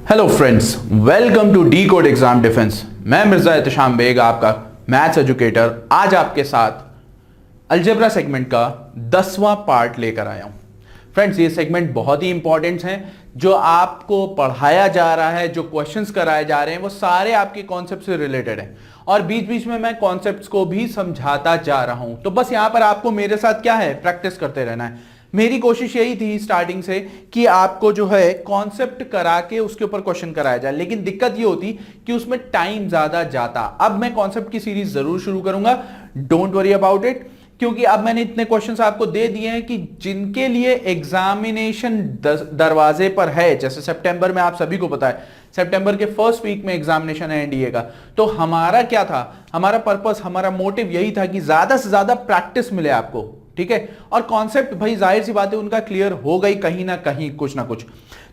Hello friends, welcome to decode exam defence. मैं मिर्जा एहतशाम बेग, आपका maths educator, आज आपके साथ अलजेब्रा सेगमेंट का 10वां पार्ट लेकर आया हूं। फ्रेंड्स, ये सेगमेंट बहुत ही इंपॉर्टेंट है। जो आपको पढ़ाया जा रहा है, जो क्वेश्चंस कराए जा रहे हैं, वो सारे आपके कॉन्सेप्ट से रिलेटेड हैं और बीच बीच में मैं कॉन्सेप्ट्स को भी समझाता जा रहा हूं। तो बस यहां पर आपको मेरे साथ क्या है, प्रैक्टिस करते रहना है। मेरी कोशिश यही थी स्टार्टिंग से कि आपको जो है कॉन्सेप्ट करा के उसके ऊपर क्वेश्चन कराया जाए, लेकिन दिक्कत ये होती कि उसमें टाइम ज्यादा जाता। अब मैं कॉन्सेप्ट की सीरीज जरूर शुरू करूंगा, डोंट वरी अबाउट इट, क्योंकि अब मैंने इतने क्वेश्चंस आपको दे दिए हैं कि जिनके लिए एग्जामिनेशन दरवाजे पर है। जैसे सितंबर में आप सभी को पता है, सितंबर के फर्स्ट वीक में एग्जामिनेशन है एनडीए का। तो हमारा क्या था, हमारा पर्पस, हमारा मोटिव यही था कि ज्यादा से ज्यादा प्रैक्टिस मिले आपको, ठीक है। और कॉन्सेप्ट भाई जाहिर सी बात है उनका क्लियर हो गई कहीं ना कहीं, कुछ ना कुछ।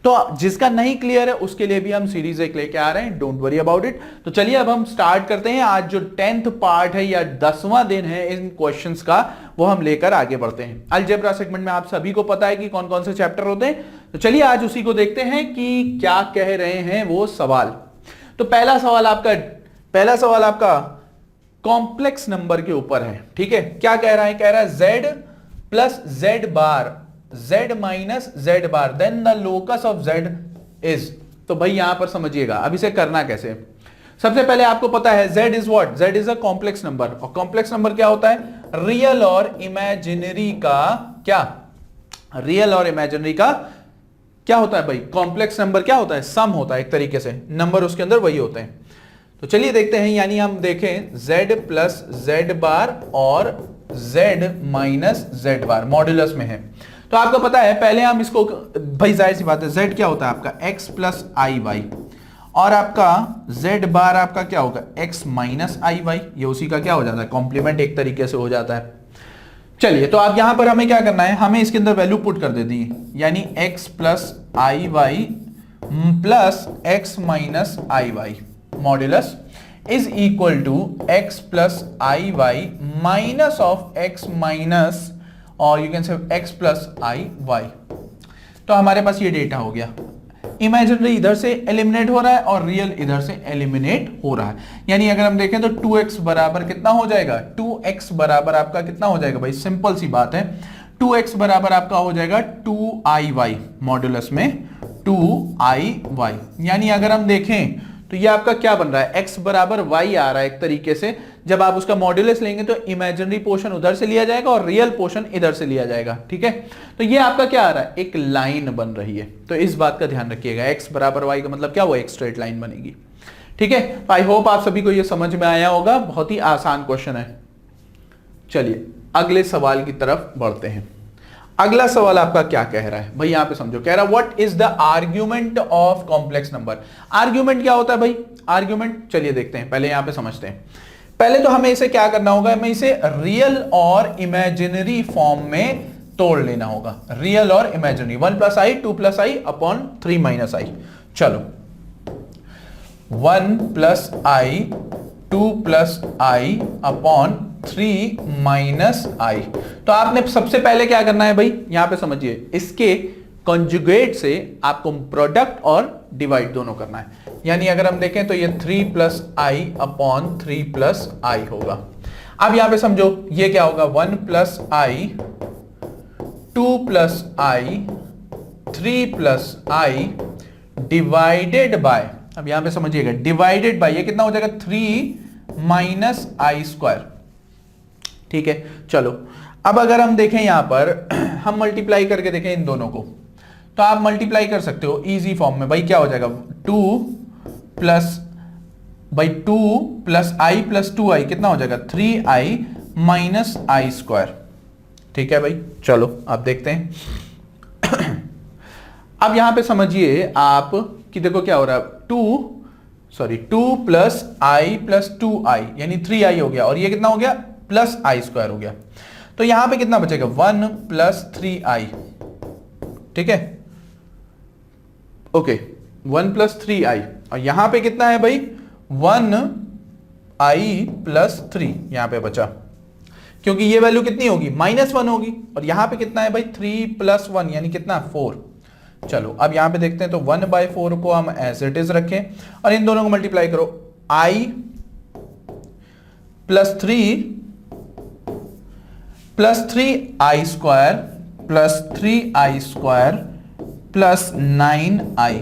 तो जिसका नहीं क्लियर है उसके लिए भी हम सीरीज एक लेके आ रहे हैं, डोंट वरी अबाउट इट। तो चलिए अब हम स्टार्ट करते हैं। आज जो 10th पार्ट है या 10वां दिन है इन क्वेश्चंस का, वो हम लेकर आगे बढ़ते हैं। अलजेब्रा सेगमेंट में आप सभी को पता है कि कौन कौन से चैप्टर होते हैं। तो चलिए आज उसी को देखते हैं कि क्या कह रहे हैं वो सवाल। तो पहला सवाल आपका कॉम्प्लेक्स नंबर के ऊपर है, ठीक है। क्या कह रहा है, कह रहा है z plus z bar, z minus z bar, then the locus of z is. तो भाई यहां पर समझिएगा अब इसे करना कैसे। सबसे पहले आपको पता है z is what, z is a complex number. और कॉम्प्लेक्स नंबर क्या होता है, रियल और इमेजिनरी का क्या, रियल और इमेजिनरी का क्या होता है भाई। कॉम्प्लेक्स नंबर क्या होता है, सम होता है एक तरीके से, नंबर उसके अंदर वही होते हैं। तो चलिए देखते हैं, यानी हम देखें z प्लस जेड बार और z माइनस जेड बार मॉड्यूलस में है। तो आपको पता है पहले हम इसको, भाई जाहिर सी बात है z क्या होता है आपका x प्लस आई वाई, और आपका z बार आपका क्या होगा x माइनस आई वाई। ये उसी का क्या हो जाता है, कॉम्प्लीमेंट एक तरीके से हो जाता है। चलिए तो आप यहां पर हमें क्या करना है, हमें इसके अंदर वैल्यू पुट कर देती है, यानी x plus i y plus x minus i y modulus is equal to x plus i y minus of x minus, और you can say x plus i y. तो हमारे पास ये डेटा हो गया। इमेजिनरी इधर से एलिमिनेट हो रहा है और रियल इधर से एलिमिनेट हो रहा है। यानी अगर हम देखें तो 2x बराबर कितना हो जाएगा, 2x बराबर आपका कितना हो जाएगा भाई, सिंपल सी बात है, 2x बराबर आपका हो जाएगा 2iy मॉड्यूलस में 2iy। यानी अगर हम देखें तो ये आपका क्या बन रहा है, x बराबर y आ रहा है एक तरीके से। जब आप उसका मॉड्यूलस लेंगे तो इमेजिनरी पोर्शन उधर से लिया जाएगा और रियल पोर्शन इधर से लिया जाएगा, ठीक है। तो ये आपका क्या आ रहा है, एक लाइन बन रही है। तो इस बात का ध्यान रखिएगा, x बराबर y का मतलब क्या, वो एक स्ट्रेट लाइन बनेगी, ठीक है। आई होप आप सभी को ये समझ में आया होगा, बहुत ही आसान क्वेश्चन है। चलिए अगले सवाल की तरफ बढ़ते हैं। अगला सवाल आपका क्या कह रहा है भाई, यहां पे समझो, कह रहा है what is the argument of complex number. Argument क्या होता है भाई, आर्ग्यूमेंट चलिए देखते हैं, पहले यहां पे समझते हैं। पहले तो हमें इसे क्या करना होगा, हमें इसे रियल और इमेजिनरी फॉर्म में तोड़ लेना होगा। रियल और इमेजिनरी, 1 प्लस आई 2 प्लस आई अपॉन 3 माइनस आई। चलो 1 प्लस आई 2 प्लस आई अपॉन 3 माइनस आई। तो आपने सबसे पहले क्या करना है भाई, यहां पे समझिए, इसके कॉन्जुगेट से आपको प्रोडक्ट और डिवाइड दोनों करना है। यानी अगर हम देखें तो ये 3 प्लस आई अपॉन 3 प्लस आई होगा। अब यहां पे समझो ये क्या होगा, 1 plus I 2 plus I 3 plus I divided by, अब यहां पे समझिएगा डिवाइडेड बाय, ये कितना हो जाएगा 3 माइनस आई स्क्वायर, ठीक है। चलो अब अगर हम देखें यहां पर हम मल्टीप्लाई करके देखें इन दोनों को, तो आप मल्टीप्लाई कर सकते हो इजी फॉर्म में। भाई क्या हो जाएगा 2 प्लस आई प्लस 2i कितना हो जाएगा 3i माइनस आई स्क्वायर, ठीक है भाई। चलो आप देखते हैं। अब यहां पे समझिए आप कि देखो क्या हो रहा है, 2 प्लस आई प्लस 2i यानी 3i हो गया, और ये कितना हो गया प्लस आई स्क्वायर हो गया। तो यहां पे कितना बचेगा 1 प्लस 3i, ठीक है, ओके 1 प्लस 3i, और यहां पे कितना है भाई 1i प्लस 3 यहां पे बचा, क्योंकि ये वैल्यू कितनी होगी -1 होगी, और यहां पे कितना है भाई 3 प्लस 1 यानी कितना 4। चलो अब यहां पे देखते हैं, तो 1/4 को हम एज इट इज रखें और इन दोनों को मल्टीप्लाई करो, i plus 3i² plus 3i² plus 9i।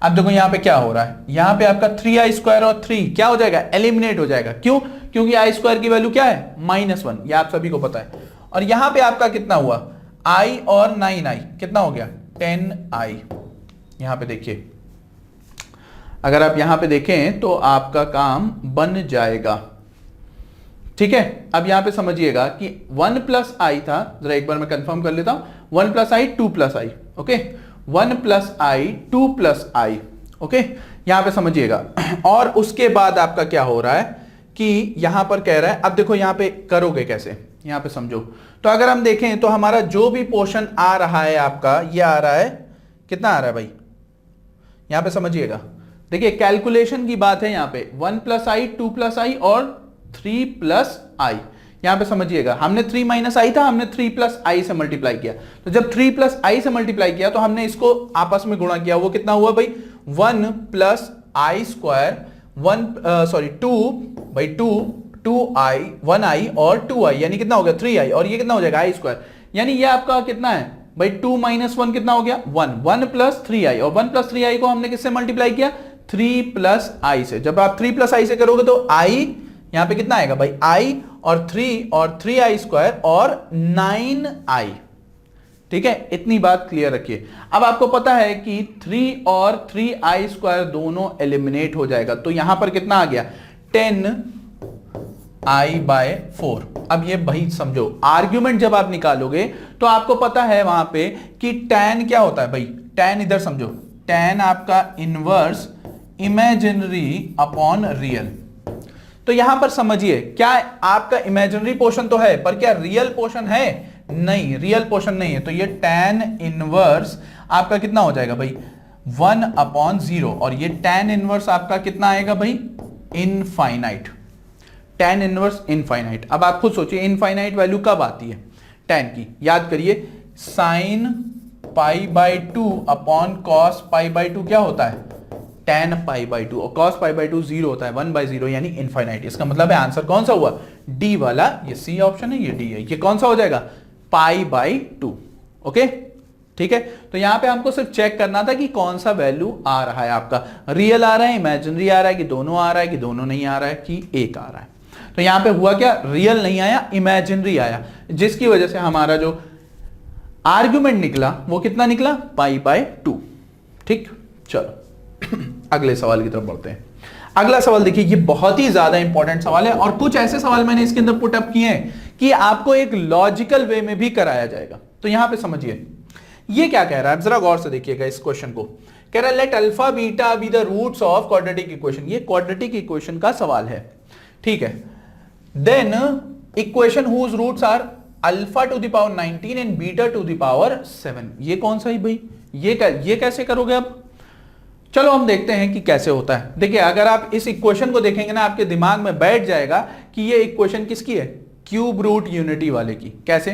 अब देखो यहां पे क्या हो रहा है, यहां पे आपका 3i² और 3 क्या हो जाएगा, एलिमिनेट हो जाएगा। क्यों? क्योंकि i² की वैल्यू क्या है, -1, ये आप सभी को पता है। और यहां पे आपका कितना हुआ, i और 9i कितना हो गया, 10i। यहां पे देखिए, अगर आप यहां पे देखें तो आपका काम बन जाएगा। ठीक है, अब यहां पे समझिएगा कि 1 प्लस आई था, जरा एक बार मैं कंफर्म कर लेता हूं, 1 प्लस आई 2 प्लस आई, ओके, 1 प्लस आई 2 प्लस आई, ओके, यहां पे समझिएगा। और उसके बाद आपका क्या हो रहा है कि यहां पर कह रहा है, अब देखो यहां पे करोगे कैसे, यहां पे समझो। तो अगर हम देखें तो हमारा जो भी पोर्शन आ रहा है आपका, ये आ रहा है, कितना आ रहा है भाई, यहां पे समझिएगा। देखिए कैलकुलेशन की बात है, यहां पे 1 प्लस आई 2 प्लस आई और 3 प्लस आई। यहां पे समझिएगा, हमने 3 माइनस आई था, हमने 3 प्लस आई से मल्टीप्लाई किया। तो जब 3 प्लस आई से मल्टीप्लाई किया तो हमने इसको आपस में गुणा किया, वो कितना हुआ भाई, 1 प्लस आई स्क्वायर 2i 1i और 2i, यानी कितना हो गया 3i, और ये कितना हो जाएगा i², यानी ये आपका कितना है भाई 2 माइनस 1 कितना हो गया 1 प्लस 3i, और 1 प्लस 3i को हमने किससे मल्टीप्लाई किया, 3 प्लस i से। जब आप 3 प्लस i से करोगे तो i यहां पे कितना आएगा भाई, i और 3i² और 9i। ठीक है, इतनी बात क्लियर रखिए। अब आपको पता है कि 3 और 3i² दोनों एलिमिनेट हो जाएगा, तो यहां पर कितना आ गया 10i/4। अब ये भाई समझो, आर्ग्यूमेंट जब आप निकालोगे तो आपको पता है वहां पे कि tan क्या होता है भाई, tan इधर समझो, tan आपका इनवर्स इमेजिनरी अपॉन रियल। तो यहां पर समझिए, क्या आपका इमेजिनरी पोर्शन तो है, पर क्या रियल पोर्शन है, नहीं, रियल पोर्शन नहीं है। तो ये tan इनवर्स आपका कितना हो जाएगा भाई 1/0, और ये tan इनवर्स आपका कितना आएगा भाई, इनफाइनाइट, tan इनवर्स इनफाइनाइट। अब आप खुद सोचिए इनफाइनाइट वैल्यू कब आती है tan की, याद करिए, sin π/2 अपॉन cos π/2 क्या होता है, tan π/2, और cos π/2 0 होता है, 1/0 यानी इनफाइनाइट। इसका मतलब है आंसर कौन सा हुआ, डी वाला, ये सी ऑप्शन है, ये डी है, ये कौन सा हो जाएगा π/2। ओके, ठीक है। तो यहां पे हमको सिर्फ चेक करना था कि कौन सा वैल्यू आ रहा है आपका, रियल आ रहा है, इमेजिनरी आ रहा है, कि दोनों आ रहा है, कि दोनों नहीं आ रहा है, कि एक आ रहा है। तो यहां पे हुआ क्या, रियल नहीं आया, इमेजिनरी आया, जिसकी वजह से हमारा जो आर्ग्यूमेंट निकला वो कितना निकला, π/2। ठीक, चलो अगले सवाल की तरफ बढ़ते हैं। अगला सवाल देखिए, ये बहुत ही ज्यादा इंपॉर्टेंट सवाल है, और कुछ ऐसे सवाल मैंने इसके अंदर पुट अप किए हैं कि आपको एक लॉजिकल वे में भी कराया जाएगा। तो यहां पे समझिए ये क्या कह रहा है, जरा गौर से देखिएगा इस क्वेश्चन को। कह रहा है let alpha beta be the roots of quadratic equation. ये क्वाड्रेटिक इक्वेशन का सवाल है, ठीक है। Then equation whose roots are alpha to the power 19 and beta to the power 7। ये कौन सा है भाई, ये कैसे करोगे आप, चलो हम देखते हैं कि कैसे होता है। देखिए अगर आप इस इक्वेशन को देखेंगे ना, आपके दिमाग में बैठ जाएगा कि ये इक्वेशन किसकी है, क्यूब रूट यूनिटी वाले की। कैसे,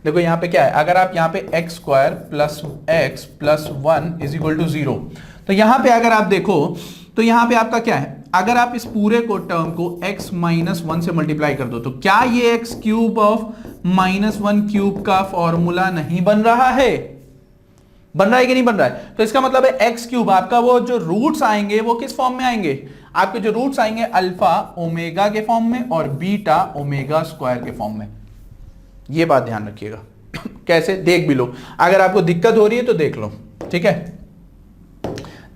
देखो यहां पे क्या है, अगर आप यहां पे x² plus x plus 1 is equal to 0, तो यहां पे अगर आप देखो तो यहां पे आपका क्या है, अगर आप इस पूरे को टर्म को x माइनस 1 से मल्टीप्लाई कर दो, तो क्या ये x क्यूब ऑफ -1 क्यूब का फॉर्मूला नहीं बन रहा है, बन रहा है कि नहीं बन रहा है। तो इसका मतलब है x क्यूब आपका, वो जो रूट्स आएंगे वो किस फॉर्म में आएंगे, आपके जो रूट्स आएंगे अल्फा ओमेगा के फॉर्म में और बीटा ओमेगा स्क्वायर के फॉर्म में। ये बात ध्यान रखिएगा। कैसे, देख भी लो, अगर आपको दिक्कत हो रही है तो देख लो, ठीक है।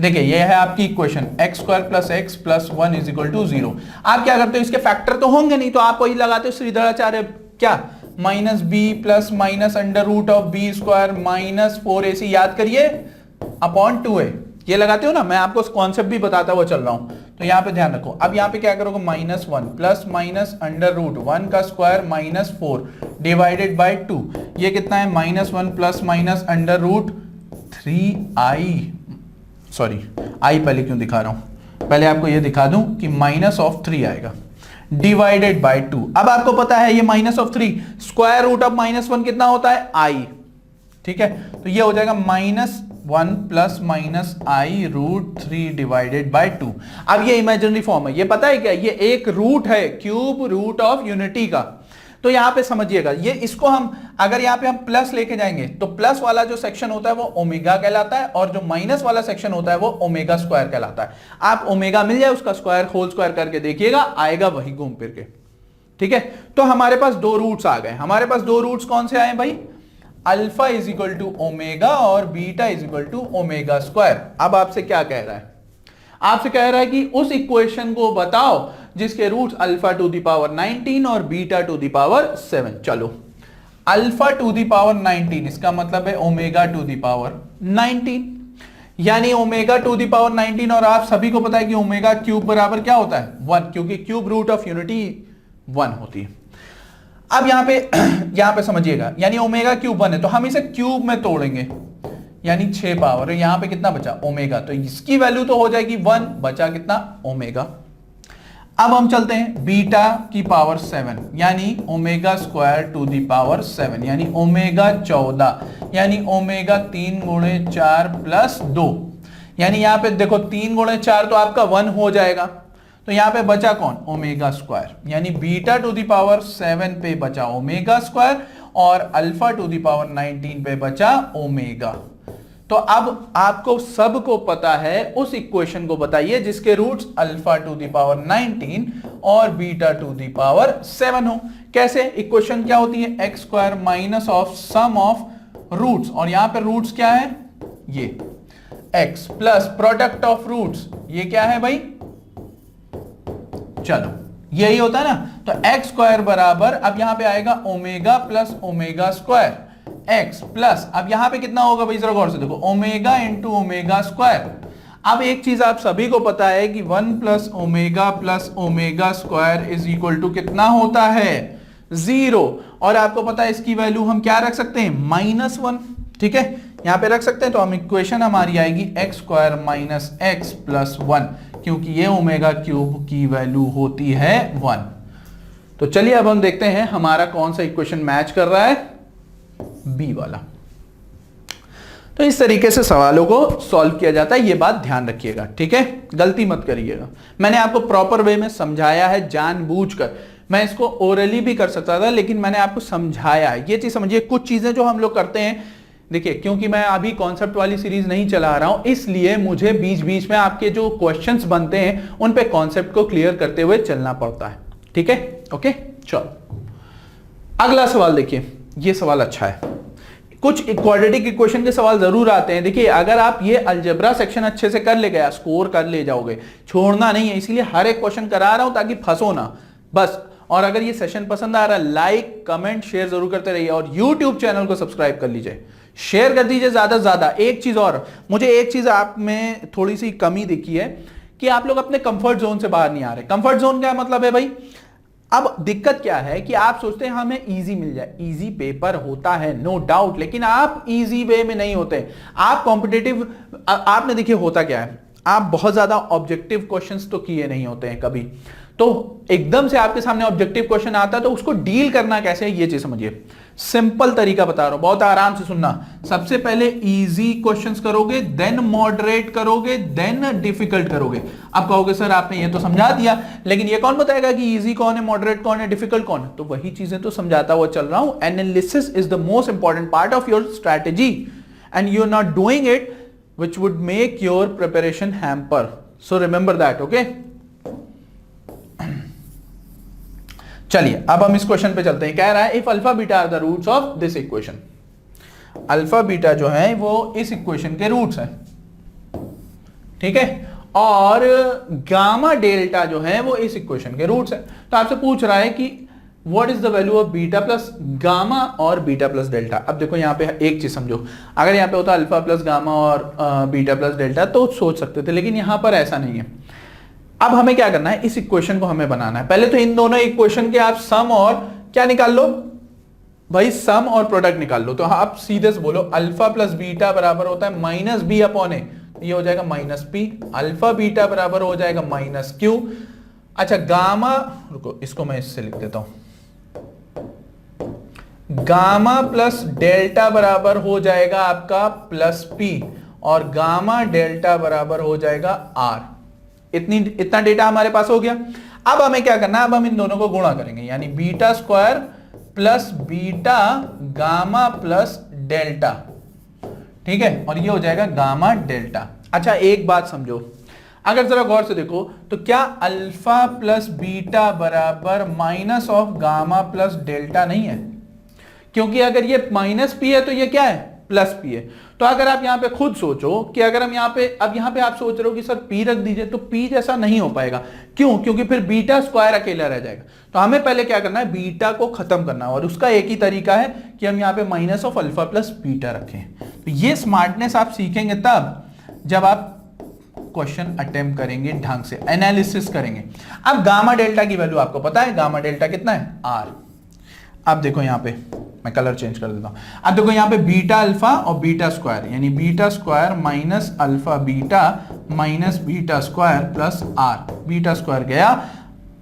देखिए ये है आपकी equation x² plus x plus 1 is equal to 0। आप क्या करते हो, इसके फैक्टर तो होंगे नहीं, तो आप वही लगाते हो श्रीधराचार्य क्या, -b plus minus under root of b square minus 4ac, याद करिए, अपॉन 2a, ये लगाते हो ना। मैं आपको कॉन्सेप्ट भी बताता हुआ चल रहा हूं, तो यहां पे ध्यान रखो। अब यहां पे क्या करोगे, -1 प्लस माइनस अंडर रूट 1 का स्क्वायर माइनस 4 डिवाइडेड बाय 2, ये कितना है, -1 plus minus under root 3i, sorry i पहले क्यों दिखा रहा हूं, पहले आपको ये दिखा दूं कि माइनस ऑफ 3 आएगा डिवाइडेड बाय 2। अब आपको पता है ये minus of 3, square root of -1 कितना होता है, i, ठीक है। तो ये हो जाएगा minus, 1 plus minus i root 3 divided by 2। अब ये इमेजिनरी फॉर्म है, ये पता है क्या, ये एक रूट है क्यूब रूट ऑफ यूनिटी का। तो यहां पे समझिएगा, ये इसको हम अगर यहां पे हम प्लस लेके जाएंगे तो प्लस वाला जो सेक्शन होता है वो ओमेगा कहलाता है, और जो माइनस वाला सेक्शन होता है वो ओमेगा स्क्वायर कहलाता है। आप ओमेगा मिल जाए उसका स्क्वायर होल स्क्वायर करके देखिएगा, आएगा वही घूम फिर के। ठीक है, तो हमारे पास दो रूट्स आ गए। हमारे पास दो रूट्स कौन से आए भाई, alpha is equal to omega और beta is equal to omega square. अब आपसे क्या कह रहा है, आपसे कह रहा है कि उस इक्वेशन को बताओ जिसके roots alpha to the power 19 और बीटा टू द पावर 7। चलो, अल्फा टू द पावर 19 इसका मतलब है ओमेगा टू द पावर 19, यानी ओमेगा टू द पावर 19, और आप सभी को पता है कि ओमेगा क्यूब बराबर क्या होता है 1, क्योंकि क्यूब रूट ऑफ यूनिटी 1 होती है। अब यहां पे समझिएगा, यानी ओमेगा क्यूब 1 है तो हम इसे क्यूब में तोड़ेंगे, यानी 6 पावर, यहां पे कितना बचा ओमेगा, तो इसकी वैल्यू तो हो जाएगी 1, बचा कितना ओमेगा। अब हम चलते हैं बीटा की पावर 7, यानी omega square to the power 7, यानी ओमेगा 14, यानी ओमेगा 3 गुणे 4 प्लस 2, यानी यहां पे देखो 3 गुणे 4 तो आपका 1 हो जाएगा, तो यहां पे बचा कौन ओमेगा स्क्वायर, यानी बीटा टू दी पावर 7 पे बचा ओमेगा स्क्वायर और अल्फा टू दी पावर 19 पे बचा ओमेगा। तो अब आपको सबको पता है, उस इक्वेशन को बताइए जिसके roots alpha to the power 19 और बीटा टू दी पावर 7 हो। कैसे, इक्वेशन क्या होती है, x square minus of sum of roots, और यहां पे रूट्स क्या है ये x plus product of roots, ये क्या है भाई, चलो यही होता है ना। तो एक्स स्क्वायर बराबर, अब यहां पे आएगा omega plus omega square x plus, अब यहां पे कितना होगा भाई, जरा गौर से देखो, ओमेगा इंटू ओमेगा स्क्वायर। अब एक चीज आप सभी को पता है कि 1 plus omega square is equal to कितना होता है 0, और आपको पता है इसकी वैल्यू हम क्या रख सकते हैं -1। ठीक है, यहां पे रख सकते हैं, तो हम इक्वेशन हमारी आएगी x square minus x plus 1, क्योंकि ये ओमेगा क्यूब की वैल्यू होती है 1। तो चलिए अब हम देखते हैं हमारा कौन सा इक्वेशन मैच कर रहा है, बी वाला। तो इस तरीके से सवालों को सॉल्व किया जाता है, ये बात ध्यान रखिएगा। ठीक है, गलती मत करिएगा, मैंने आपको प्रॉपर वे में समझाया है जानबूझकर। मैं इसको ओरली भी कर सकता था, लेकिन मैंने आपको समझाया है। ये चीज समझिए, कुछ चीजें जो हम लोग करते हैं, देखिए क्योंकि मैं अभी कॉन्सेप्ट वाली सीरीज नहीं चला रहा हूं, इसलिए मुझे बीच बीच में आपके जो क्वेश्चंस बनते हैं उन पे कॉन्सेप्ट को क्लियर करते हुए चलना पड़ता है। ठीक है, ओके, चलो अगला सवाल देखिए, ये सवाल अच्छा है। कुछ क्वाड्रेटिक इक्वेशन के सवाल जरूर आते हैं। देखिए अगर आप ये अलजेब्रा सेक्शन अच्छे से कर ले गया, स्कोर कर ले जाओगे, छोड़ना नहीं है, इसीलिए हर एक क्वेश्चन करा रहा हूं ताकि फंसो ना बस। और अगर ये सेशन पसंद आ रहा है, लाइक कमेंट शेयर जरूर करते रहिए, और यूट्यूब चैनल को सब्सक्राइब कर लीजिए, शेयर कर दीजिए ज्यादा से ज्यादा। एक चीज और, मुझे एक चीज आप में थोड़ी सी कमी दिखी है कि आप लोग अपने कंफर्ट जोन से बाहर नहीं आ रहे। कंफर्ट जोन क्या मतलब है भाई, अब दिक्कत क्या है कि आप सोचते हैं हमें इजी मिल जाए, इजी पेपर होता है नो डाउट, लेकिन आप इजी वे में नहीं होते, आप कॉम्पिटिटिव, आपने देखिए होता क्या है, आप बहुत ज्यादा ऑब्जेक्टिव क्वेश्चंस तो किए नहीं होते हैं कभी, तो एकदम से आपके सामने ऑब्जेक्टिव क्वेश्चन आता है तो उसको डील करना कैसे है, ये चीज समझिए। सिंपल तरीका बता रहा हूं, बहुत आराम से सुनना। सबसे पहले इजी क्वेश्चंस करोगे, देन मॉडरेट करोगे, देन डिफिकल्ट करोगे। अब कहोगे सर आपने ये तो समझा दिया, लेकिन ये कौन बताएगा कि इजी कौन है, मॉडरेट कौन है, डिफिकल्ट कौन है? तो वही चीजें तो समझाता हुआ चल रहा हूं। Analysis is the most important part of your strategy and you are not doing it, which would make your preparation hamper. So remember that, okay? चलिए अब हम इस क्वेश्चन पे चलते हैं। कह रहा है if alpha beta are the roots of this equation, alpha beta जो है वो इस इक्वेशन के रूट्स हैं, ठीक है, और गामा डेल्टा जो है वो इस इक्वेशन के रूट्स है। तो आपसे पूछ रहा है कि What is the value of beta plus gamma और बीटा प्लस डेल्टा? अब देखो यहाँ पे एक चीज समझो, अगर यहाँ पे होता अल्फा प्लस गामा और बीटा प्लस डेल्टा तो सोच सकते थे, लेकिन यहाँ पर ऐसा नहीं है। अब हमें क्या करना है, इस इक्वेशन को हमें बनाना है। पहले तो इन दोनों इक्वेशन के आप सम और क्या निकाल लो भाई, सम और प्रोडक्ट निकाल लो। तो आप सीधे से बोलो अल्फा प्लस बीटा बराबर होता है माइनस बी अपॉन ए, ये हो जाएगा माइनस पी। अल्फा बीटा बराबर हो जाएगा माइनस क्यू। अच्छा गामा, रुको इसको मैं इससे लिख देता हूं, गामा प्लस डेल्टा बराबर हो जाएगा आपका प्लस पी, और गामा डेल्टा बराबर हो जाएगा आर। इतना डेटा हमारे पास हो गया। अब हमें क्या करना है, अब हम इन दोनों को गुणा करेंगे, यानी beta square plus beta gamma plus delta, ठीक है, और ये हो जाएगा गामा डेल्टा। अच्छा एक बात समझो, अगर जरा गौर से देखो तो क्या अल्फा प्लस बीटा बराबर minus of gamma plus delta नहीं है? क्योंकि अगर ये माइनस पी है तो ये क्या है, प्लस पी है। तो अगर आप यहां पे खुद सोचो कि अगर हम यहां पे आप सोच रहे हो कि सर पी रख दीजिए, तो पी जैसा नहीं हो पाएगा। क्यों? क्योंकि फिर बीटा स्क्वायर अकेला रह जाएगा। तो हमें पहले क्या करना है, बीटा को खत्म करना है, और उसका एक ही तरीका है कि हम यहां पे minus of alpha plus beta रखें। तो ये स्मार्टनेस आप सीखेंगे तब जब आप क्वेश्चन अटेम्प्ट करेंगे, ढंग से एनालिसिस करेंगे। अब गामा डेल्टा की वैल्यू आपको पता है, गामा डेल्टा कितना है, आर। अब देखो यहां पे मैं कलर चेंज कर देता हूं। अब देखो यहां पे बीटा अल्फा और बीटा स्क्वायर, यानी beta square minus alpha beta minus beta square plus r. Beta square गया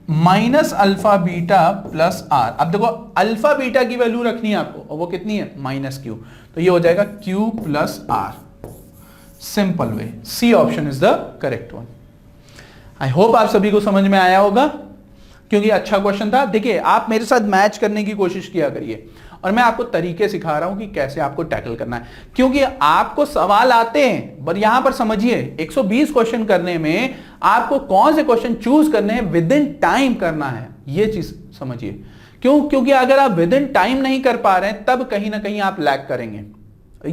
minus alpha beta plus r. अब देखो अल्फा बीटा की वैल्यू रखनी है आपको, और वो कितनी है, माइनस क्यू। तो ये हो जाएगा q plus r. Simple way, C option is the correct one. I hope आप सभी को समझ में आया होगा, क्योंकि अच्छा क्वेश्चन था। देखिए आप मेरे साथ मैच करने की कोशिश किया करिए, और मैं आपको तरीके सिखा रहा हूं कि कैसे आपको टैकल करना है, क्योंकि आपको सवाल आते हैं। पर यहां पर समझिए 120 क्वेश्चन करने में आपको कौन से क्वेश्चन चूज करने हैं, विद इन टाइम करना है, ये चीज समझिए। क्यों? क्योंकि अगर आप विद इन टाइम नहीं कर पा रहे हैं तब कहीं ना कहीं आप लैग करेंगे।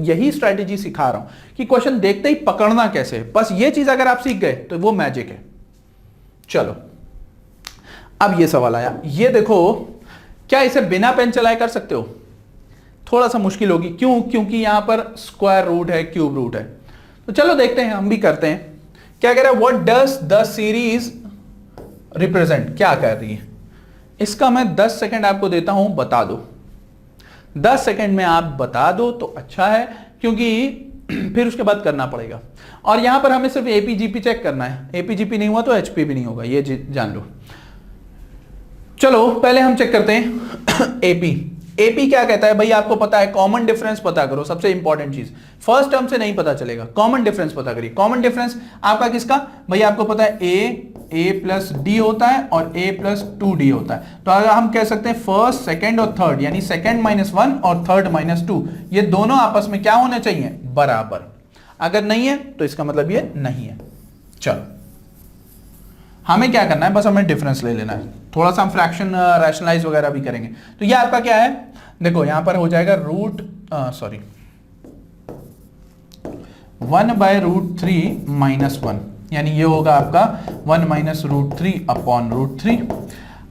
यही स्ट्रेटेजी सिखा रहा हूं कि क्वेश्चन देखते ही पकड़ना कैसे है। बस ये चीज अगर आप सीख गए तो वो मैजिक है। चलो अब ये सवाल आया, ये देखो, क्या इसे बिना पेन चलाए कर सकते हो? थोड़ा सा मुश्किल होगी। क्यों? क्योंकि यहां पर स्क्वायर रूट है, क्यूब रूट है। तो चलो देखते हैं, हम भी करते हैं। क्या कह रहा है, what does the series represent, क्या कर रही है? इसका मैं 10 सेकंड आपको देता हूं, बता दो। 10 सेकंड में आप बता दो तो अच्छा है, क्योंकि फिर उसके बाद करना पड़ेगा। और यहां पर हमें सिर्फ एपीजीपी चेक करना है। एपीजीपी नहीं हुआ तो एचपी भी नहीं होगा, ये जान लो। चलो पहले हम चेक करते हैं एपी। एपी क्या कहता है भाई, आपको पता है, कॉमन डिफरेंस पता करो, सबसे इंपॉर्टेंट चीज। फर्स्ट टर्म से नहीं पता चलेगा, कॉमन डिफरेंस पता करिए। कॉमन डिफरेंस आपका किसका भाई, आपको पता है ए प्लस डी होता है और ए प्लस 2d होता है। तो अगर हम कह सकते हैं फर्स्ट, सेकंड और थर्ड, यानी सेकंड -1 और थर्ड -2, ये दोनों आपस में क्या होने चाहिए, बराबर। अगर नहीं है तो इसका मतलब ये नहीं है। चलो हमें क्या करना है, बस हमें डिफरेंस ले लेना है। थोड़ा सा हम फ्रैक्शन रैशनलाइज वगैरह भी करेंगे। तो ये आपका क्या है, देखो यहां पर हो जाएगा 1/√3 -1, यानी ये होगा आपका 1 -√3 अपॉन √3।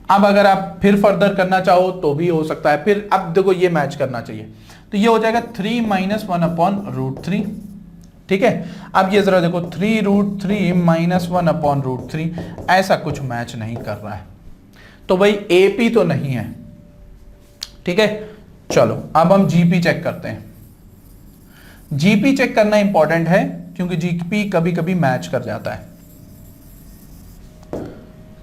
अब अगर आप फिर फर्दर करना चाहो तो भी हो सकता है। फिर अब देखो ये मैच करना चाहिए, तो ये हो जाएगा 3 - 1 अपॉन √3। ठीक है, अब ये जरा देखो 3√3 -1 अपॉन √3, ऐसा कुछ मैच नहीं कर रहा है, तो भाई एपी तो नहीं है। ठीक है, चलो अब हम जीपी चेक करते हैं। जीपी चेक करना इंपॉर्टेंट है, क्योंकि जीपी कभी कभी मैच कर जाता है।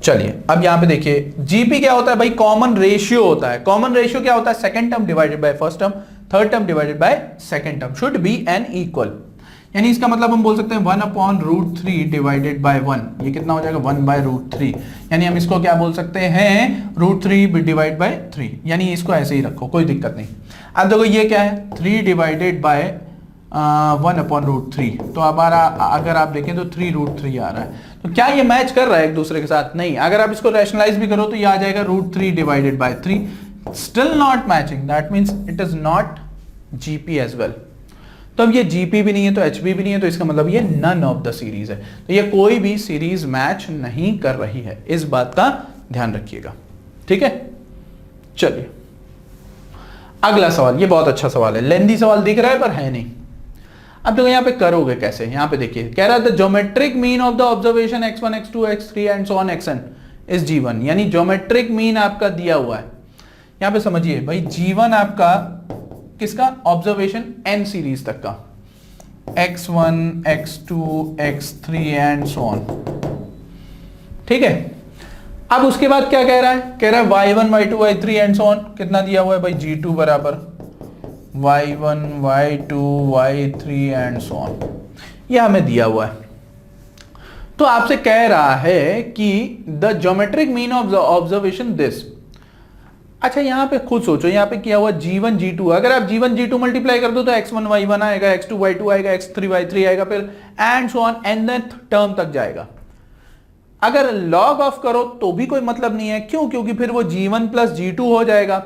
चलिए अब यहां पे देखिए, जीपी क्या होता है भाई, कॉमन रेशियो होता है। कॉमन रेशियो क्या होता है, second term divided by first term, third term divided by second term, should be an equal. यानी इसका मतलब हम बोल सकते हैं 1 अपॉन √3 डिवाइडेड बाय 1, ये कितना हो जाएगा 1/√3। यानी हम इसको क्या बोल सकते हैं, √3 डिवाइड बाय 3, यानी इसको ऐसे ही रखो, कोई दिक्कत नहीं। अब देखो ये क्या है, 3 डिवाइडेड बाय 1 अपॉन √3, तो अब अगर आप देखें तो 3√3 आ रहा है। तो क्या ये मैच कर रहा है एक दूसरे के साथ? नहीं। अगर आप इसको रैशनलाइज भी करो तो ये आ जाएगा √3 divided by 3, still not matching, that means it is not GP as well. तो अब ये जीपी भी नहीं है तो एचपी भी नहीं है, तो इसका मतलब ये नन ऑफ द सीरीज है। तो ये कोई भी सीरीज मैच नहीं कर रही है, इस बात का ध्यान रखिएगा। ठीक है, चलिए अगला सवाल। ये बहुत अच्छा सवाल है, लेंथी सवाल दिख रहा है पर है नहीं। अब देखो यहाँ पे करोगे कैसे, यहाँ पे देखिए कह रहा था geometric mean of the observation x1 x2 x3 and so on xn is g1, यानी ज्योमेट्रिक मीन आपका दिया हुआ है। यहाँ पे समझिए भाई, g1 आपका किसका, ऑब्जर्वेशन n सीरीज तक का, x1 x2 x3 and so on. ठीक है, अब उसके बाद क्या कह रहा है, कह रहा है y1 y2 y3 and so on, कितना दिया हुआ है भाई, g2 बराबर y1 y2 y3 and so on. ये हमें दिया हुआ है। तो आपसे कह रहा है कि the geometric mean of observation this. अच्छा यहां पे खुद सोचो, यहां पे किया हुआ G1 G2, अगर आप G1 G2 मल्टीप्लाई कर दो तो x1 y1 आएगा, x2 y2 आएगा, x3 y3 आएगा, फिर and so on nth term तक जाएगा। अगर लॉग ऑफ करो तो भी कोई मतलब नहीं है, क्यों? क्योंकि फिर वो G1 प्लस G2 हो जाएगा,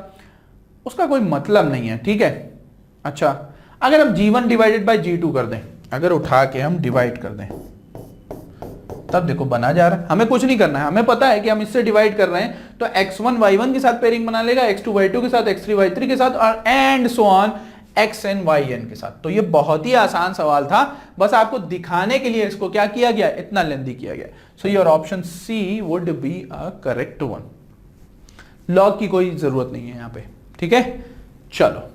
उसका कोई मतलब नहीं है, ठीक है। अच्छा अगर हम G1 डिवाइडेड बाई G2 कर दें, अगर उठा के हम डिवाइड कर दें, तब देखो बना जा रहा है, हमें कुछ नहीं करना है, हमें पता है कि हम इससे डिवाइड कर रहे हैं, तो x1 y1 के साथ पेयरिंग बना लेगा, x2 y2 के साथ, x3 y3 के साथ, और and so on xn yn के साथ। तो ये बहुत ही आसान सवाल था, बस आपको दिखाने के लिए इसको क्या किया गया, इतना लेंथी किया गया। So your option C would be a correct one. Log की कोई जरूरत नहीं है यहां पे, ठीक है। चलो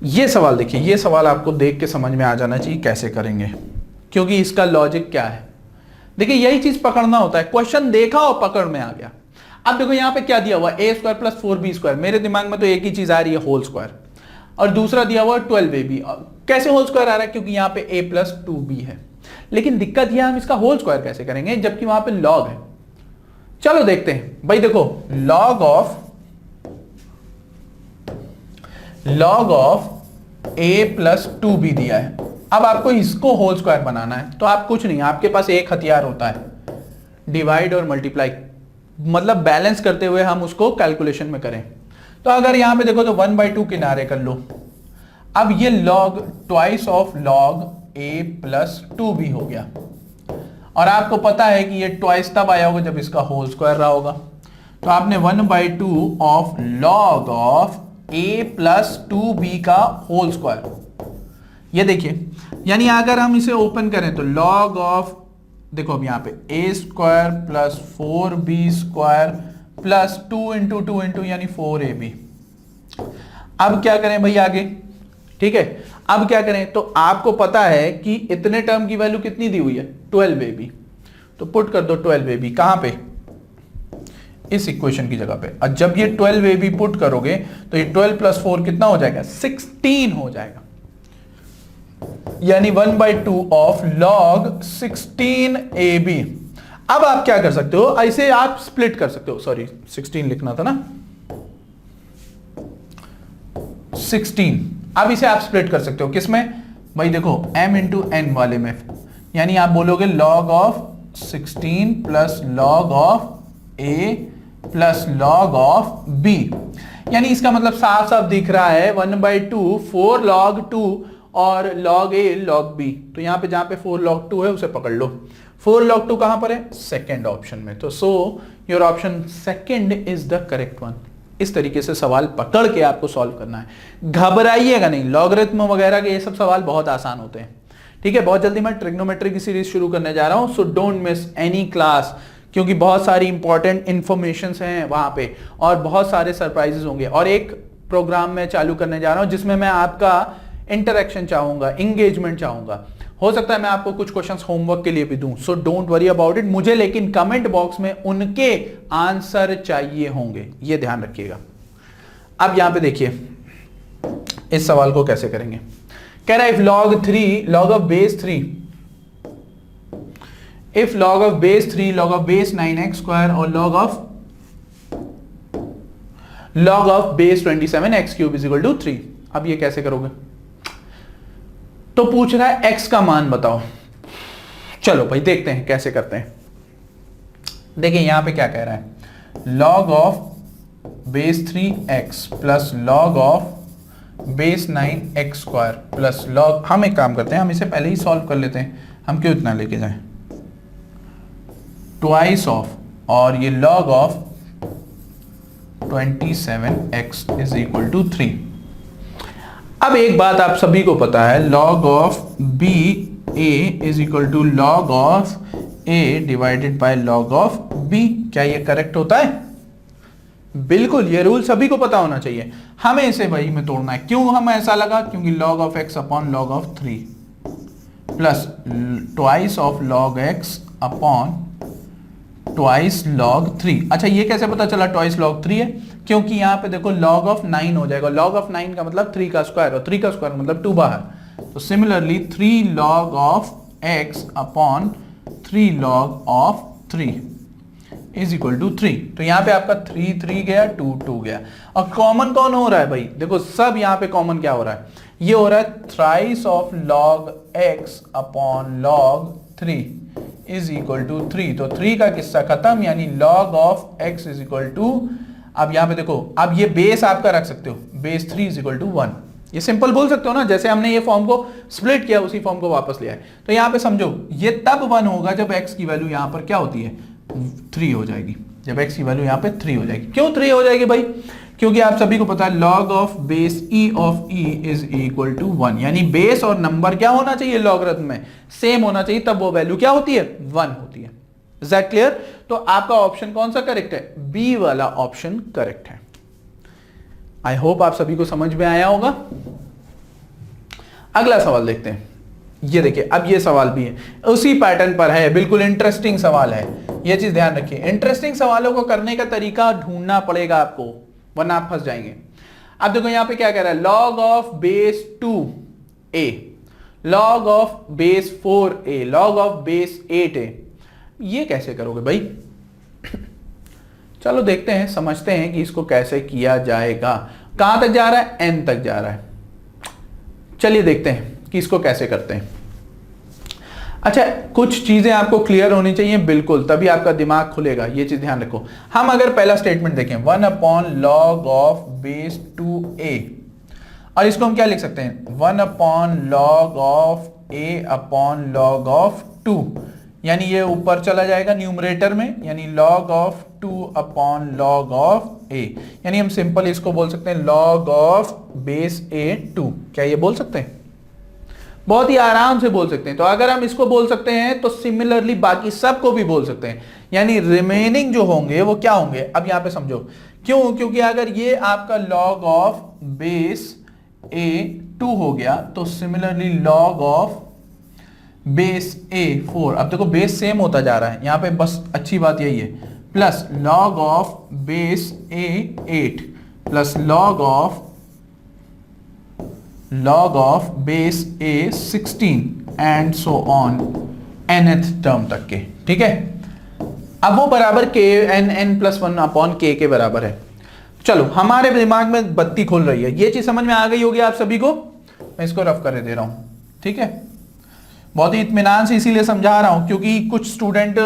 ये सवाल देखिए, ये सवाल आपको देख के समझ में आ जाना चाहिए कैसे करेंगे, क्योंकि इसका लॉजिक क्या है। देखिए यही चीज पकड़ना होता है, क्वेश्चन देखा और पकड़ में आ गया। अब देखो यहां पे क्या दिया हुआ, a square plus 4b square, मेरे दिमाग में तो एक ही चीज आ रही है, होल स्क्वायर, और दूसरा दिया हुआ 12ab। कैसे होल स्क्वायर आ रहा है, क्योंकि यहां पे a प्लस 2b है, लेकिन दिक्कत यह हम इसका होल स्क्वायर कैसे करेंगे जबकि वहां पे लॉग है। चलो देखते हैं भाई, देखो log of a plus 2b दिया है। अब आपको इसको होल स्क्वायर बनाना है, तो आप कुछ नहीं, आपके पास एक हथियार होता है, डिवाइड और मल्टीप्लाई, मतलब बैलेंस करते हुए हम उसको कैलकुलेशन में करें। तो अगर यहां पे देखो तो 1/2 किनारे कर लो, अब ये log twice of log a plus 2b हो गया, और आपको पता है कि ये ट्वाइस तब आया होगा जब इसका होल स्क्वायर रहा होगा। तो आपने 1/2 of log of a plus 2b का होल स्क्वायर, ये देखिए, यानी अगर हम इसे ओपन करें तो लॉग ऑफ, देखो अब यहां पे a square plus 4b square plus 2 into 2 into यानी 4ab। अब क्या करें भाई आगे, ठीक है। अब क्या करें, तो आपको पता है कि इतने टर्म की वैल्यू कितनी दी हुई है, 12ab, तो पुट कर दो 12ab कहां पे, इस इक्वेशन की जगह पे। और जब ये 12ab पुट करोगे तो ये 12 प्लस 4 कितना हो जाएगा, 16 हो जाएगा, यानी 1/2 ऑफ लॉग 16ab। अब आप क्या कर सकते हो, ऐसे आप स्प्लिट कर सकते हो, सॉरी 16 लिखना था ना, 16। अब इसे आप स्प्लिट कर सकते हो किसमें भाई, देखो m इंटू n वाले में, यानी आप बोलोगे log of 16 plus log of a plus log of b, यानी इसका मतलब साफ साफ दिख रहा है 1/2 4 log 2 और log a log b। तो यहां पे जहां पे 4 log 2 है उसे पकड़ लो, 4 log 2 कहां पर है, सेकेंड ऑप्शन में। तो सो your option second is the correct one. इस तरीके से सवाल पकड़ के आपको सॉल्व करना है, घबराइएगा नहीं, लॉगरिथम वगैरह के ये सब सवाल बहुत आसान होते हैं, ठीक है। बहुत जल्दी मैं ट्रिग्नोमेट्री की सीरीज शुरू करने जा रहा हूं, so don't miss any class, क्योंकि बहुत सारी इंपॉर्टेंट इंफॉर्मेशन हैं वहां पे और बहुत सारे सरप्राइजेस होंगे। और एक प्रोग्राम मैं चालू करने जा रहा हूं जिसमें मैं आपका इंटरेक्शन चाहूंगा, इंगेजमेंट चाहूंगा। हो सकता है मैं आपको कुछ क्वेश्चंस होमवर्क के लिए भी दूं, so don't worry about it. मुझे लेकिन कमेंट बॉक्स में उनके आंसर चाहिए होंगे, ये ध्यान रखिएगा। अब यहां पे देखिए इस सवाल को कैसे करेंगे। कह रहा है if log 3 log of base 3, if log of base 3 log of base 9x square और log of base 27x cube is equal to 3। अब ये कैसे करोगे, तो पूछ रहा है x का मान बताओ। चलो भाई देखते हैं कैसे करते हैं। देखिए यहां पे क्या कह रहा है, log of base 3x plus log of base 9x square plus log, हम एक काम करते हैं, हम इसे पहले ही सॉल्व कर लेते हैं, हम क्यों इतना लेके जाएं, ट्वाइस ऑफ, और ये log of 27x is equal to 3। अब एक बात आप सभी को पता है, log of b a is equal to log of a divided by log of b। क्या ये करेक्ट होता है, बिल्कुल, ये रूल सभी को पता होना चाहिए। हमें इसे वही में तोड़ना है, क्यों हमें ऐसा लगा, क्योंकि log of x upon log of 3 plus twice of log x upon twice log 3। अच्छा ये कैसे पता चला ट्वाइस log 3 है, क्योंकि यहां पे देखो log of 9 हो जाएगा, log of 9 का मतलब 3 का स्क्वायर, और 3 का स्क्वायर मतलब 2 बाहर, तो similarly 3 log of x upon 3 log of 3 is equal to 3। तो यहां पे आपका 3 गया, 2 गया, और कॉमन कौन हो रहा है भाई? देखो सब यहां पे कॉमन क्या हो रहा है, ये हो रहा है thrice of log x upon log 3 is equal to 3। तो 3 का किस्सा खत्म, यानी log of x is equal to, अब यहां पे देखो, अब ये बेस आपका रख सकते हो, बेस 3 इज इक्वल टू 1। ये सिंपल बोल सकते हो ना, जैसे हमने ये फॉर्म को स्प्लिट किया उसी फॉर्म को वापस ले आए। तो यहां पे समझो ये तब 1 होगा जब x की वैल्यू यहां पर क्या होती है, 3 हो जाएगी। जब x की वैल्यू यहां पे 3 हो जाएगी। क्यों 3 हो जाएगी भाई? क्योंकि आप सभी को पता है log of base e of e is equal to 1, यानी बेस और नंबर क्या होना चाहिए, लॉगरिथम में सेम होना चाहिए, तब वो वैल्यू क्या होती है, 1 होती है। Is that clear? तो आपका ऑप्शन कौन सा करेक्ट है? बी वाला ऑप्शन करेक्ट है। आई होप आप सभी को समझ में आया होगा। अगला सवाल देखते हैं। ये देखिए, अब ये सवाल भी है, उसी पैटर्न पर है, बिल्कुल इंटरेस्टिंग सवाल है। ये चीज ध्यान रखिए, इंटरेस्टिंग सवालों को करने का तरीका ढूंढना पड़ेगा आपको, वरना आप फंस जाएंगे। अब देखो यहां पे क्या कह रहा है, log of base 2a, log of base 4a, log of base 8a। ये कैसे करोगे भाई? चलो देखते हैं, समझते हैं कि इसको कैसे किया जाएगा। कहां तक जा रहा है? n तक जा रहा है। चलिए देखते हैं कि इसको कैसे करते हैं। अच्छा, कुछ चीजें आपको क्लियर होनी चाहिए बिल्कुल, तभी आपका दिमाग खुलेगा। ये चीज ध्यान रखो। हम अगर पहला स्टेटमेंट देखें, 1 upon log of base 2a, और इसको हम क्या लिख सकते हैं, 1 upon log of a upon log of 2, यानी ये ऊपर चला जाएगा न्यूमरेटर में, यानी log of 2 upon log of a, यानी हम सिंपल इसको बोल सकते हैं log ऑफ बेस a 2। क्या ये बोल सकते हैं? बहुत ही आराम से बोल सकते हैं। तो अगर हम इसको बोल सकते हैं तो सिमिलरली बाकी सबको भी बोल सकते हैं, यानी रिमेनिंग जो होंगे वो क्या होंगे। अब यहां पे समझो क्यों, क्योंकि अगर ये आपका log ऑफ बेस a 2 हो गया तो similarly log of base a 4, अब देखो बेस सेम होता जा रहा है यहां पे, बस अच्छी बात यही है, plus log of base a 8 plus log of base a 16 and so on nth term तक के। ठीक है, अब वो बराबर k n plus 1 upon k के बराबर है। चलो हमारे दिमाग में बत्ती खुल रही है, ये चीज समझ में आ गई होगी आप सभी को। मैं इसको रफ कर दे रहा हूं, ठीक है, बहुत ही इत्मीनान से इसीलिए समझा रहा हूं क्योंकि कुछ स्टूडेंट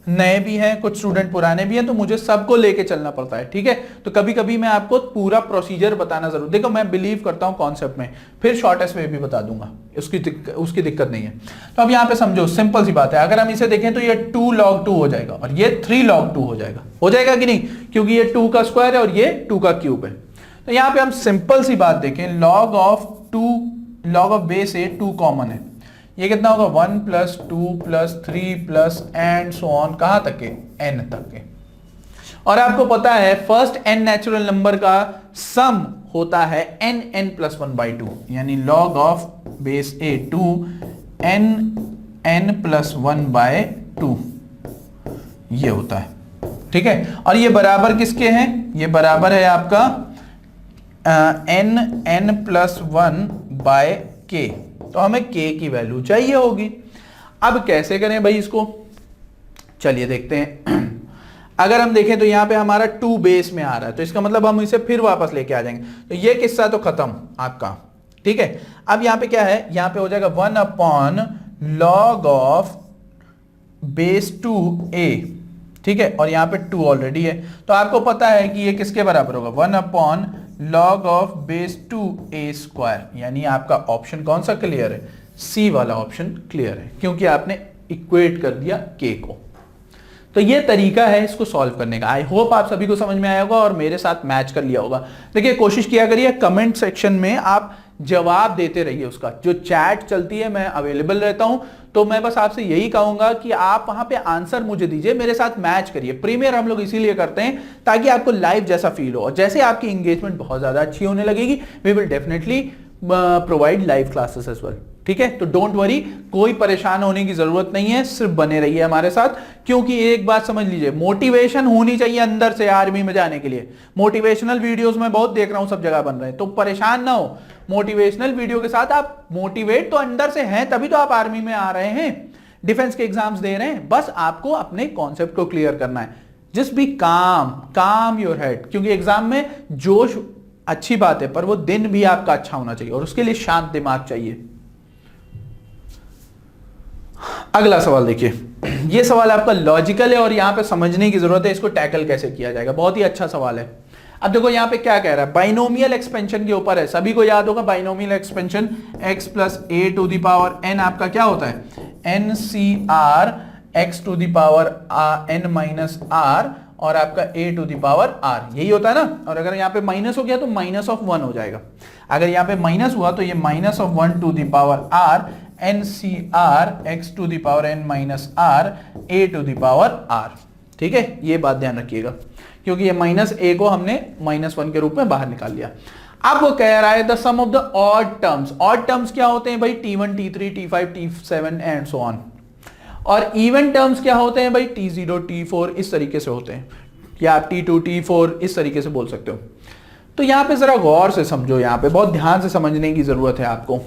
नए भी हैं, कुछ स्टूडेंट पुराने भी हैं, तो मुझे सबको लेके चलना पड़ता है। ठीक है, तो कभी कभी मैं आपको पूरा प्रोसीजर बताना जरूर, देखो मैं बिलीव करता हूं कॉन्सेप्ट में, फिर शॉर्टेस्ट वे भी बता दूंगा, उसकी दिक्कत नहीं है। तो अब यहां पे समझो, सिंपल सी बात है, अगर हम इसे देखें तो ये 2 log 2 हो जाएगा और ये 3 log 2 हो जाएगा कि नहीं, क्योंकि ये 2 का स्क्वायर है और ये 2 का क्यूब है। तो यहां पे हम सिंपल सी बात देखें, log of base A 2 common है, ये कितना होगा 1 plus 2 plus 3 plus and so on, कहां तक के, n तक के। और आपको पता है फर्स्ट n नेचुरल नंबर का सम होता है n प्लस 1/2, यानी log of base a 2 n plus 1/2 ये होता है। ठीक है, और ये बराबर किसके हैं, ये बराबर है आपका n प्लस 1/k, तो हमें k की वैल्यू चाहिए होगी। अब कैसे करें भाई इसको, चलिए देखते हैं। अगर हम देखें तो यहां पे हमारा 2 बेस में आ रहा है, तो इसका मतलब हम इसे फिर वापस लेके आ जाएंगे, तो ये किस्सा तो खत्म आपका। ठीक है, अब यहां पे क्या है, यहां पे हो जाएगा 1 upon log of base 2a। ठीक है, और यहां पे 2 ऑलरेडी है, तो आपको पता है कि ये किसके बराबर होगा, 1 upon log of base 2a square, यानी आपका ऑप्शन कौन सा क्लियर है, सी वाला ऑप्शन क्लियर है, क्योंकि आपने इक्वेट कर दिया k को। तो ये तरीका है इसको सॉल्व करने का। आई होप आप सभी को समझ में आया होगा और मेरे साथ मैच कर लिया होगा। देखिए कोशिश किया करिए, कमेंट सेक्शन में आप जवाब देते रहिए, उसका जो चैट चलती है मैं अवेलेबल रहता हूं, तो मैं बस आपसे यही कहूंगा कि आप वहां पे आंसर मुझे दीजिए, मेरे साथ मैच करिए। प्रीमियर हम लोग इसीलिए करते हैं ताकि आपको लाइव जैसा फील हो, और जैसे आपकी एंगेजमेंट बहुत ज्यादा अच्छी होने लगेगी, we will definitely provide live classes as well. ठीक है, तो डोंट वरी, कोई परेशान होने की जरूरत नहीं है, सिर्फ बने रहिए हमारे साथ। क्योंकि एक बात समझ लीजिए, मोटिवेशन होनी चाहिए अंदर से आर्मी में जाने के लिए। मोटिवेशनल वीडियोस में बहुत देख रहा हूं, सब जगह बन रहे हैं, तो परेशान ना हो। मोटिवेशनल वीडियो के साथ आप मोटिवेट तो अंदर से हैं, तभी तो आप आर्मी में आ रहे हैं, डिफेंस के एग्जाम्स दे रहे हैं। बस आपको अपने कॉन्सेप्ट को क्लियर करना है। जस्ट बी काम योर हेड, क्योंकि एग्जाम में जोश अच्छी बात है, पर वो दिन भी आपका अच्छा होना चाहिए और उसके लिए शांत दिमाग चाहिए। अगला सवाल देखिए, ये सवाल आपका लॉजिकल है और यहां पे समझने की जरूरत है इसको टैकल कैसे किया जाएगा। बहुत ही अच्छा सवाल है। अब देखो यहां पे क्या कह रहा है, बाइनोमियल एक्सपेंशन के ऊपर है। सभी को याद होगा binomial expansion, x plus a to the power n आपका क्या होता है, NCR x to the power n minus r और आपका a to the power r, यही होता है ना। और अगर यहाँ पे माइनस हो गया तो माइनस ऑफ 1 हो जाएगा। अगर यहाँ पे माइनस हुआ तो ये minus of 1 to the power r NCR x to the power n minus r a to the power r। ठीक है, ये बात ध्यान रखिएगा, क्योंकि ये माइनस a को हमने -1 के रूप में बाहर निकाल लिया। अब वो कह रहा है the sum of the odd terms. Odd terms क्या होते हैं भाई, T1 T3 T5 T7 and so on. और इवन टर्म्स क्या होते हैं भाई, T0 T4 इस तरीके से होते हैं, या आप T2 T4 इस तरीके से बोल सकते हो। तो यहां पे जरा गौर से समझो, यहां पे बहुत ध्यान से समझने की जरूरत है आपको।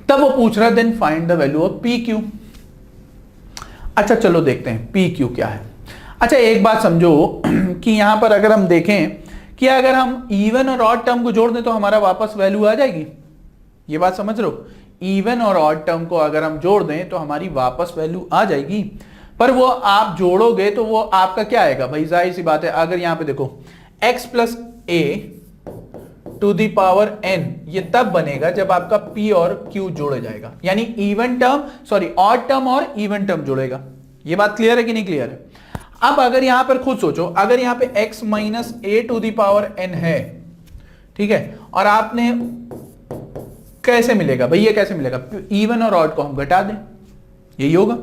तब वो पूछ रहा है then find the value of p q. अच्छा चलो देखते हैं पी क्यू क्या है। अच्छा एक बात समझो कि यहां पर अगर हम देखें कि अगर हम इवन और ऑड टर्म को जोड़ दें तो हमारा वापस वैल्यू आ जाएगी। ये बात समझ रहे हो, इवन और ऑड टर्म को अगर हम जोड़ दें तो हमारी वापस वैल्यू आ जाएगी। पर वो आप जोड़ोगे तो वो आपका क्या आएगा भाई, जाहिर सी बात है। अगर यहां पे देखो x plus a to the power n, ये तब बनेगा जब आपका p और q जोड़े जाएगा, यानी even term sorry odd term और इवन टर्म जोड़ेगा। ये बात क्लियर है कि नहीं क्लियर है। अब अगर यहां पर खुद सोचो, अगर यहां पे x minus a to the power n है, ठीक है, और आपने कैसे मिलेगा भाई, ये कैसे मिलेगा, इवन और ऑड को हम घटा दें, यही होगा।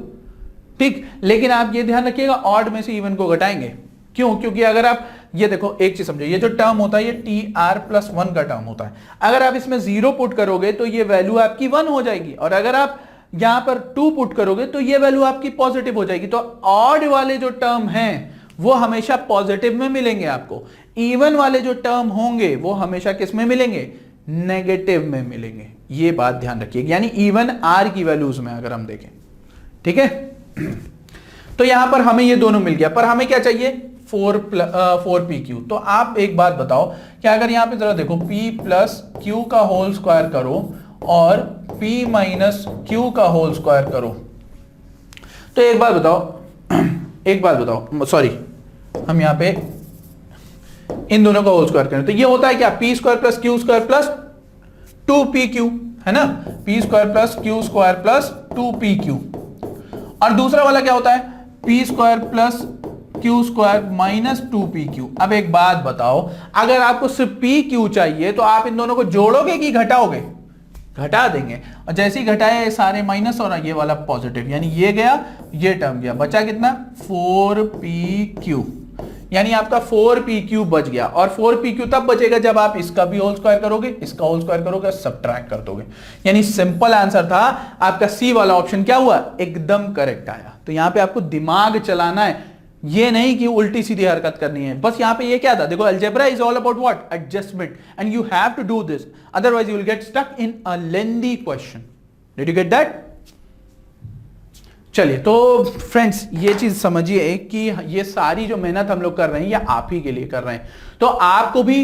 ठीक, लेकिन आप ये ध्यान रखिएगा ऑड में से इवन को घटाएंगे। क्यों, क्योंकि अगर आप ये देखो एक चीज समझो, ये जो टर्म होता है ये TR+1 का टर्म होता है। अगर आप इसमें 0 पुट करोगे तो ये वैल्यू आपकी 1 हो जाएगी, और अगर आप यहां पर 2 पुट करोगे तो ये वैल्यू आपकी पॉजिटिव हो जाएगी। तो ऑड वाले जो टर्म हैं वो हमेशा पॉजिटिव में मिलेंगे आपको, इवन वाले जो टर्म होंगे वो हमेशा किस में मिलेंगे, नेगेटिव में मिलेंगे। ये बात ध्यान रखिएगा, यानी इवन आर की वैल्यूज में अगर हम देखें, ठीक है। तो यहां पर हमें ये दोनों मिल गया, पर हमें क्या चाहिए, 4pq। तो आप एक बात बताओ कि अगर यहां पे जरा देखो p प्लस क्यू का होल स्क्वायर करो और p माइनस क्यू का होल स्क्वायर करो, तो एक बात बताओ सॉरी, हम यहां पे इन दोनों का होल स्क्वायर करें तो ये होता है क्या, p square plus Q square plus 2pq, है ना, p square plus Q square plus 2pq। और दूसरा वाला क्या होता है, p square plus Q square minus 2pq। अब एक बात बताओ, अगर आपको सिर्फ pq चाहिए तो आप इन दोनों को जोड़ोगे कि घटाओगे, घटा देंगे, और जैसे ही घटाए ये सारे माइनस और ये वाला पॉजिटिव, यानी ये गया ये टर्म गया, बचा कितना 4pq, यानी आपका 4pq बच गया। और 4pq तब बचेगा जब आप इसका भी होल स्क्वायर करोगे, इसका होल स्क्वायर करोगे, सब्ट्रैक्ट कर दोगे। यानी सिंपल आंसर था आपका सी वाला ऑप्शन, क्या हुआ, एकदम करेक्ट आया। तो यहां पे आपको दिमाग चलाना है, ये नहीं कि उल्टी सीधी हरकत करनी है। बस यहां पे ये क्या था, देखो algebra is all about what, adjustment, and you have to do this, otherwise you will get stuck in a lengthy question. Did you get that? चलिए, तो फ्रेंड्स ये चीज समझिए कि ये सारी जो मेहनत हम लोग कर रहे हैं ये आप ही के लिए कर रहे हैं। तो आपको भी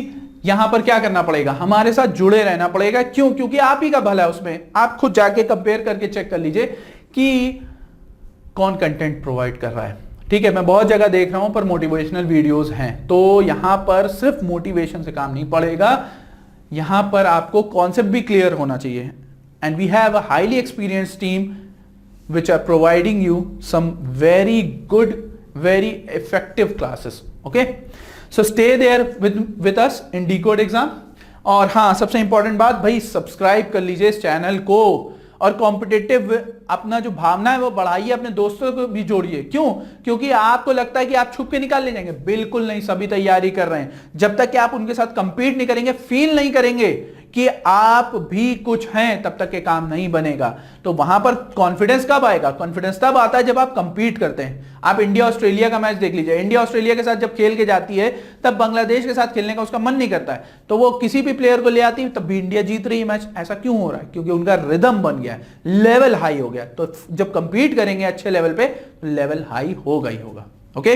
यहां पर क्या करना पड़ेगा, हमारे साथ जुड़े रहना पड़ेगा। क्यों? क्योंकि आप ही का भला है उसमें। आप खुद जाके कंपेयर करके चेक कर लीजिए कि कौन कंटेंट प्रोवाइड कर रहा है। ठीक है, मैं बहुत जगह देख रहा हूं पर मोटिवेशनल वीडियोस हैं, तो यहां पर सिर्फ मोटिवेशन से काम नहीं पड़ेगा, यहां पर आपको कॉन्सेप्ट भी क्लियर होना चाहिए। And we have a highly experienced team which are providing you some very good, very effective classes. Okay, so stay there with us in Decode Exam. और हाँ, सबसे इंपॉर्टेंट बात भाई, सब्सक्राइब कर लीजिए इस चैनल को, और कॉम्पिटिटिव अपना जो भावना है वो बढ़ाइए, अपने दोस्तों को भी जोड़िए। क्यों? क्योंकि आपको लगता है कि आप छुप के निकाल ले जाएंगे, बिल्कुल नहीं, सभी तैयारी कर रहे हैं। जब तक कि आप उनके साथ कंपीट नहीं करेंगे, फील नहीं करेंगे कि आप भी कुछ हैं तब तक के काम नहीं बनेगा। तो वहां पर कॉन्फिडेंस कब आएगा? कॉन्फिडेंस तब आता है जब आप कंपीट करते हैं। आप इंडिया ऑस्ट्रेलिया का मैच देख लीजिए, इंडिया ऑस्ट्रेलिया के साथ जब खेल के जाती है तब बांग्लादेश के साथ खेलने का उसका मन नहीं करता है, तो वो किसी भी प्लेयर को ले आती है, तब भी इंडिया जीत रही है मैच। ऐसा क्यों हो रहा है? क्योंकि उनका रिदम बन गया है, लेवल हाई हो गया। तो जब कंपीट करेंगे अच्छे लेवल पे तो लेवल हाई होगा ही होगा। ओके,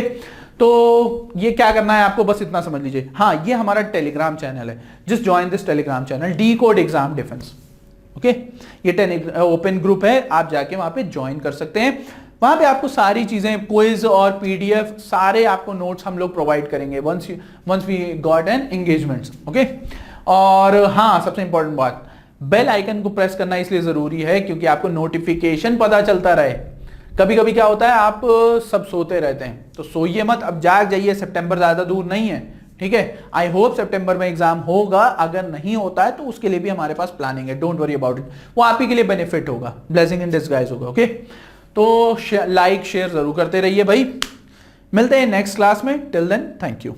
तो ये क्या करना है आपको, बस इतना समझ लीजिए। हाँ, ये हमारा टेलीग्राम चैनल है, just join this Telegram channel, D code exam defence. Okay, ये ओपन ग्रुप है, आप जाके वहां पे ज्वाइन कर सकते हैं। वहां पे आपको सारी चीजें, क्विज और पीडीएफ, सारे आपको नोट्स हम लोग प्रोवाइड करेंगे once we got an engagement. Okay, और हाँ, सबसे इंपॉर्टेंट बात, बेल आइकन को प्रेस करना इसलिए जरूरी है क्योंकि आपको नोटिफिकेशन पता चलता रहे। कभी कभी क्या होता है, आप सब सोते रहते हैं, तो सोइए मत, अब जाग जाइए, सितंबर ज्यादा दूर नहीं है। ठीक है, आई होप सितंबर में एग्जाम होगा, अगर नहीं होता है तो उसके लिए भी हमारे पास प्लानिंग है, डोंट वरी अबाउट इट, वो आप ही के लिए बेनिफिट होगा, ब्लेसिंग इन डिस्गाइज होगा। ओके, तो लाइक शेयर जरूर करते रहिए भाई। मिलते हैं नेक्स्ट क्लास में, टिल देन थैंक यू।